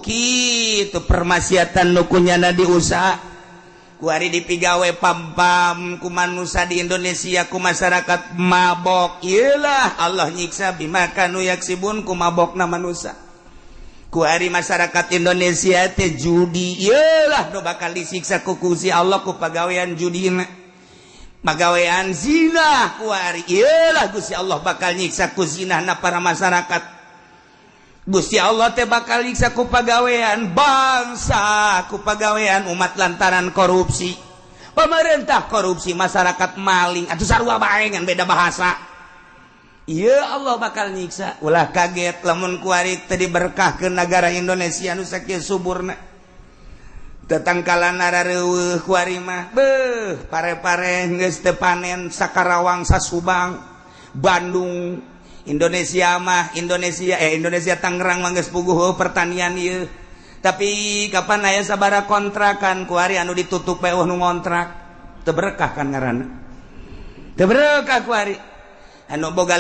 itu permasiatan nukunya di usaha ku ari dipigawe pam-pam ku manusia di Indonesia ku masyarakat mabok iyalah Allah nyiksa bimakanu yaksibun ku mabokna manusia ku ari masyarakat Indonesia teh judi iyalah nu bakal disiksa ku Gusti Allah ku pagawean judina pagawean zina ku ari iyalah Gusti Allah bakal nyiksa ku zinahna para masyarakat Gusti Allah teh bakal nyiksa ku pagawean bangsa ku pagawean umat lantaran korupsi pemerintah korupsi masyarakat maling atuh sarua bae ngan beda bahasa iya Allah bakal nyiksa ulah kaget lamun ku ari teu diberkahkeun negara Indonesia nu sakieu suburna tetangkalan arareueuh ku ari mah beuh pare-pare geus teu panen sakarawang sasubang Bandung Indonesia Tangerang mah geus puguh pertanian ieu tapi kapan aya sabaraha kontrakan ku ari anu ditutup we nu ngontrak teu berkah kan ngaranna teu berkah ku ari anu boga